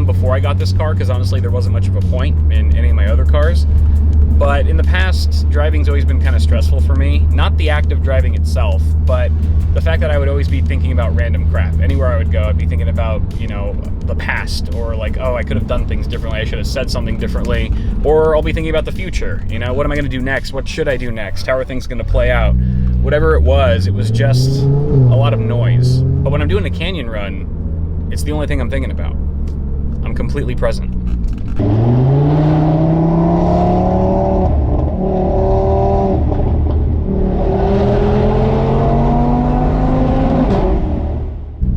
them before I got this car, because honestly there wasn't much of a point in any of my other cars. But in the past, driving's always been kind of stressful for me. Not the act of driving itself, but the fact that I would always be thinking about random crap. Anywhere I would go, I'd be thinking about, you know, the past, or like, oh, I could have done things differently, I should have said something differently, or I'll be thinking about the future. You know, what am I gonna do next? What should I do next? How are things gonna play out? Whatever it was just a lot of noise. But when I'm doing a canyon run, it's the only thing I'm thinking about. I'm completely present.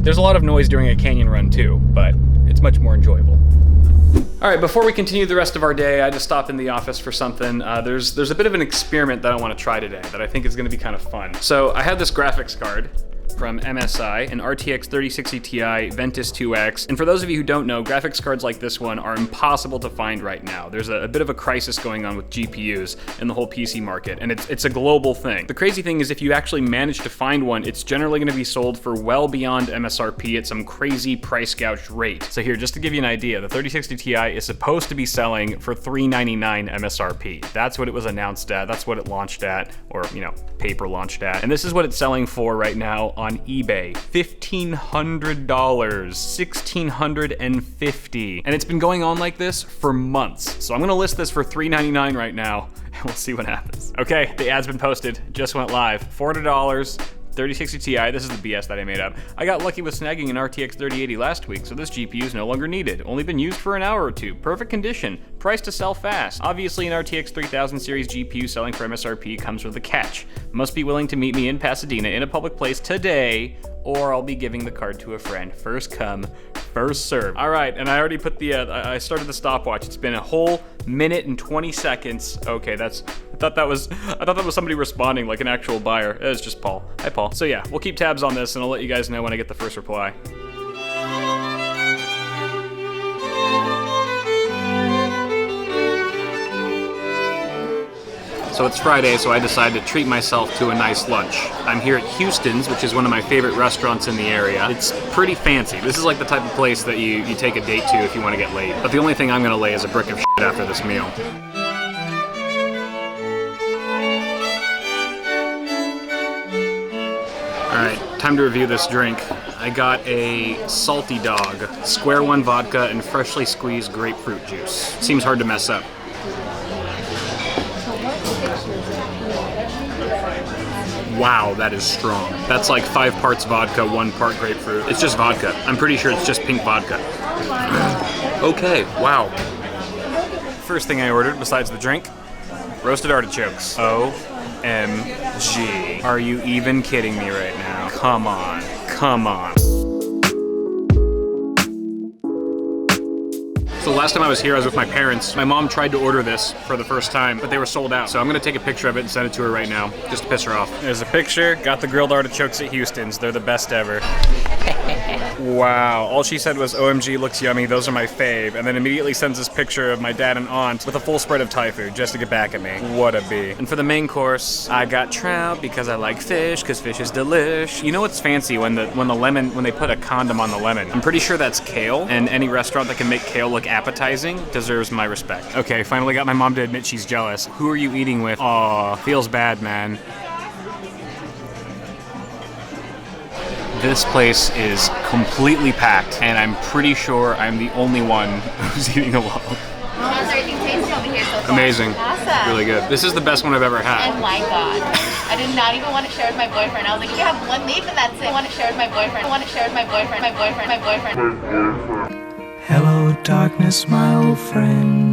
There's a lot of noise during a canyon run too, but it's much more enjoyable. All right, before we continue the rest of our day, I just stopped in the office for something. There's a bit of an experiment that I want to try today that I think is going to be kind of fun. So I have this graphics card from MSI, an RTX 3060 Ti Ventus 2X. And for those of you who don't know, graphics cards like this one are impossible to find right now. There's a bit of a crisis going on with GPUs in the whole PC market, and it's a global thing. The crazy thing is, if you actually manage to find one, it's generally going to be sold for well beyond MSRP at some crazy price gouged rate. So here, just to give you an idea, the 3060 Ti is supposed to be selling for $399 MSRP. That's what it was announced at, that's what it launched at, or, you know, paper launched at. And this is what it's selling for right now on eBay. $1,500, $1,650. And it's been going on like this for months. So I'm gonna list this for $399 right now, and we'll see what happens. Okay, the ad's been posted, just went live. $400, 3060 Ti, this is the BS that I made up. I got lucky with snagging an RTX 3080 last week, so this GPU is no longer needed. Only been used for an hour or two. Perfect condition. Price to sell fast. Obviously, an RTX 3000 series GPU selling for MSRP comes with a catch. Must be willing to meet me in Pasadena in a public place today, or I'll be giving the card to a friend. First come, first serve. All right, and I already put the, I started the stopwatch. It's been a whole minute and 20 seconds. Okay, I thought that was somebody responding like an actual buyer. It was just Paul. Hi, Paul. So yeah, we'll keep tabs on this, and I'll let you guys know when I get the first reply. So it's Friday, so I decided to treat myself to a nice lunch. I'm here at Houston's, which is one of my favorite restaurants in the area. It's pretty fancy. This is like the type of place that you take a date to if you want to get laid. But the only thing I'm gonna lay is a brick of shit after this meal. Alright, time to review this drink. I got a Salty Dog, Square One vodka, and freshly squeezed grapefruit juice. Seems hard to mess up. Wow, that is strong. That's like 5 parts vodka, 1 part grapefruit. It's just vodka. I'm pretty sure it's just pink vodka. Okay, wow. First thing I ordered, besides the drink, roasted artichokes. OMG. Are you even kidding me right now? Come on, come on. So the last time I was here, I was with my parents. My mom tried to order this for the first time, but they were sold out. So I'm gonna take a picture of it and send it to her right now, just to piss her off. There's a picture, got the grilled artichokes at Houston's. They're the best ever. Wow, all she said was, OMG, looks yummy, those are my fave. And then immediately sends this picture of my dad and aunt with a full spread of Thai food just to get back at me. What a bee. And for the main course, I got trout because I like fish, because fish is delish. You know what's fancy when they put a condom on the lemon? I'm pretty sure that's kale, and any restaurant that can make kale look appetizing deserves my respect. Okay, finally got my mom to admit she's jealous. Who are you eating with? Aw, feels bad, man. This place is completely packed, and I'm pretty sure I'm the only one who's eating alone. How's everything tasting over here so far? Amazing. Awesome. Really good. This is the best one I've ever had. Oh my god. I did not even want to share with my boyfriend. I was like, you have one leaf and that's it. I want to share with my boyfriend. I want to share with my boyfriend. My boyfriend. Hello, darkness, my old friend.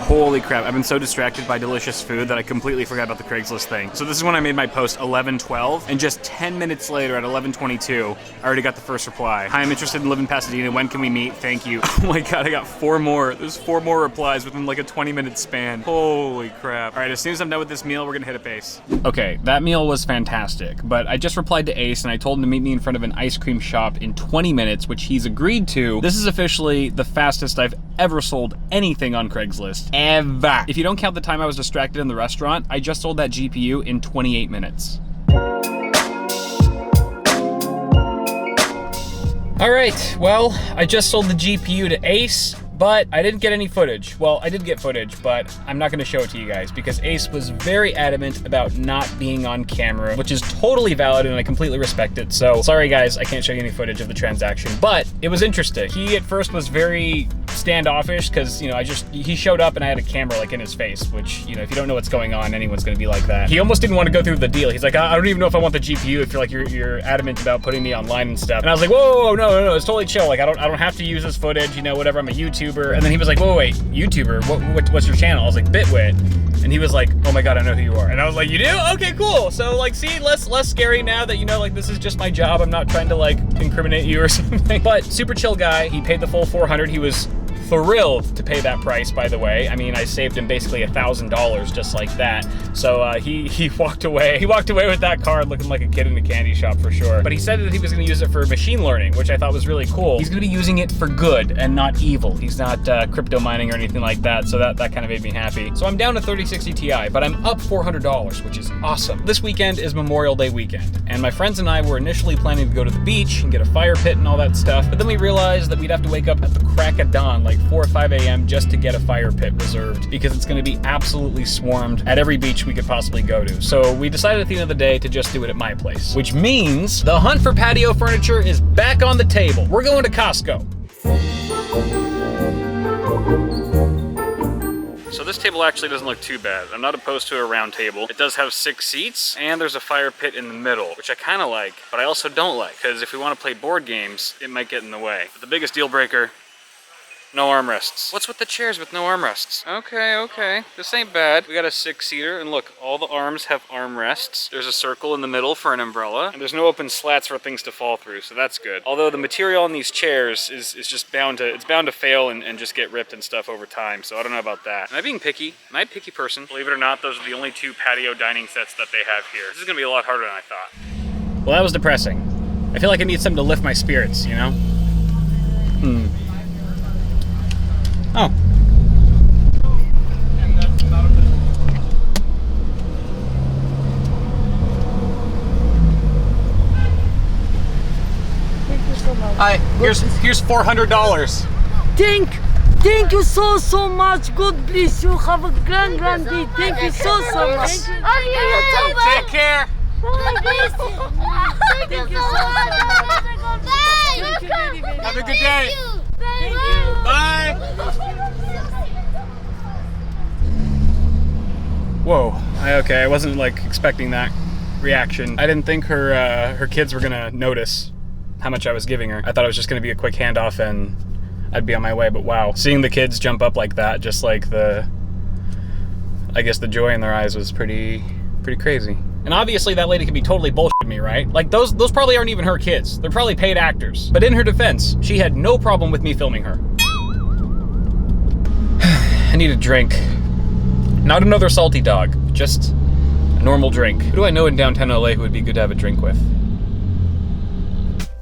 Holy crap, I've been so distracted by delicious food that I completely forgot about the Craigslist thing. So this is when I made my post 11:12, and just 10 minutes later at 11:22, I already got the first reply. Hi, I'm interested in living in Pasadena. When can we meet? Thank you. Oh my god, I got 4 more. There's 4 more replies within like a 20-minute span. Holy crap. All right, as soon as I'm done with this meal, we're gonna hit a pace. Okay, that meal was fantastic, but I just replied to Ace and I told him to meet me in front of an ice cream shop in 20 minutes, which he's agreed to. This is officially the fastest I've ever sold anything on Craigslist. Ever. If you don't count the time I was distracted in the restaurant, I just sold that GPU in 28 minutes. All right, well, I just sold the GPU to Ace, but I didn't get any footage. Well, I did get footage, but I'm not gonna show it to you guys because Ace was very adamant about not being on camera, which is totally valid and I completely respect it. So sorry guys, I can't show you any footage of the transaction, but it was interesting. He at first was very standoffish because, you know, he showed up and I had a camera like in his face, which, you know, if you don't know what's going on, anyone's gonna be like that. He almost didn't want to go through the deal. He's like, I don't even know if I want the GPU if you're adamant about putting me online and stuff. And I was like, whoa, no, it's totally chill. Like I don't have to use this footage, you know, whatever, I'm a YouTuber. And then he was like, whoa, wait, YouTuber, what's your channel? I was like, Bitwit. And he was like, oh my God, I know who you are. And I was like, you do? Okay, cool. So like, see, less scary now that, you know, like this is just my job. I'm not trying to like incriminate you or something. But super chill guy. He paid the full $400. He was thrilled to pay that price, by the way. I mean, I saved him basically $1,000 just like that. So he walked away. He walked away with that card looking like a kid in a candy shop for sure. But he said that he was gonna use it for machine learning, which I thought was really cool. He's gonna be using it for good and not evil. He's not crypto mining or anything like that. So that kind of made me happy. So I'm down to 3060 Ti, but I'm up $400, which is awesome. This weekend is Memorial Day weekend. And my friends and I were initially planning to go to the beach and get a fire pit and all that stuff. But then we realized that we'd have to wake up at the crack of dawn, like 4 or 5 a.m. just to get a fire pit reserved because it's going to be absolutely swarmed at every beach we could possibly go to. So we decided at the end of the day to just do it at my place, which means the hunt for patio furniture is back on the table. We're going to Costco. So this table actually doesn't look too bad. I'm not opposed to a round table. It does have 6 seats and there's a fire pit in the middle, which I kind of like, but I also don't like because if we want to play board games, it might get in the way. But the biggest deal breaker, no armrests. What's with the chairs with no armrests? Okay. This ain't bad. We got a 6-seater, and look, all the arms have armrests. There's a circle in the middle for an umbrella, and there's no open slats for things to fall through, so that's good. Although the material on these chairs is just bound to fail and just get ripped and stuff over time, so I don't know about that. Am I being picky? Am I a picky person? Believe it or not, those are the only 2 patio dining sets that they have here. This is gonna be a lot harder than I thought. Well, that was depressing. I feel like I need something to lift my spirits, you know? Oh. Hi, here's $400. Thank you so much. God bless you. Have a grand day. Thank you so much. Take care. Thank you so much. Have a good day. Thank you. Bye. Whoa. Okay, I wasn't like expecting that reaction. I didn't think her kids were gonna notice how much I was giving her. I thought it was just gonna be a quick handoff and I'd be on my way, but wow. Seeing the kids jump up like that, just like I guess the joy in their eyes was pretty crazy. And obviously that lady could be totally bullshitting me, right? Like those probably aren't even her kids. They're probably paid actors. But in her defense, she had no problem with me filming her. I need a drink. Not another salty dog, just a normal drink. Who do I know in downtown LA who would be good to have a drink with?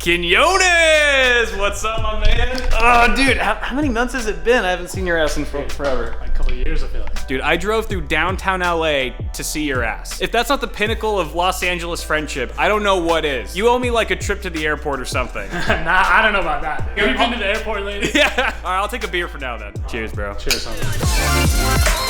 Quinones! What's up, my man? Oh, dude, how many months has it been? I haven't seen your ass in forever. A couple of years, I feel like. Dude, I drove through downtown LA to see your ass. If that's not the pinnacle of Los Angeles friendship, I don't know what is. You owe me like a trip to the airport or something. Nah, I don't know about that. Have you been to the airport lately? Yeah. All right, I'll take a beer for now then. Cheers, bro. Cheers, homie.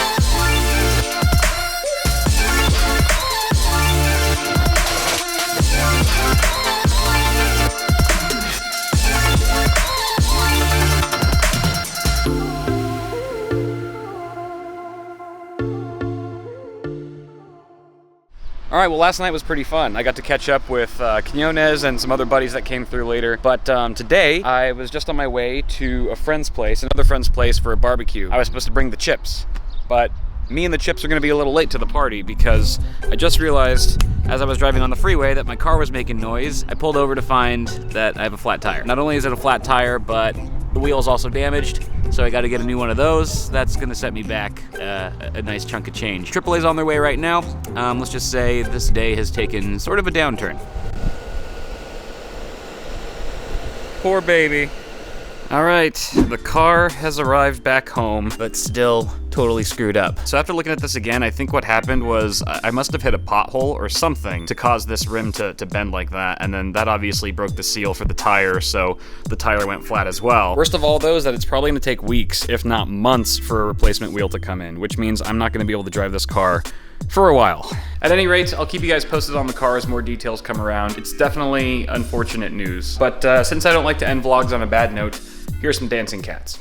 All right, well, last night was pretty fun. I got to catch up with Quinones and some other buddies that came through later. But today, I was just on my way to a friend's place, another friend's place for a barbecue. I was supposed to bring the chips, but me and the chips are gonna be a little late to the party because I just realized as I was driving on the freeway that my car was making noise. I pulled over to find that I have a flat tire. Not only is it a flat tire, but the wheel is also damaged, so I gotta get a new one of those. That's gonna set me back a nice chunk of change. AAA's on their way right now. Let's just say this day has taken sort of a downturn. Poor baby. All right, the car has arrived back home, but still totally screwed up. So after looking at this again, I think what happened was I must have hit a pothole or something to cause this rim to bend like that, and then that obviously broke the seal for the tire, so the tire went flat as well. Worst of all though is that it's probably gonna take weeks, if not months, for a replacement wheel to come in, which means I'm not gonna be able to drive this car for a while. At any rate, I'll keep you guys posted on the car as more details come around. It's definitely unfortunate news, but since I don't like to end vlogs on a bad note, here's some dancing cats.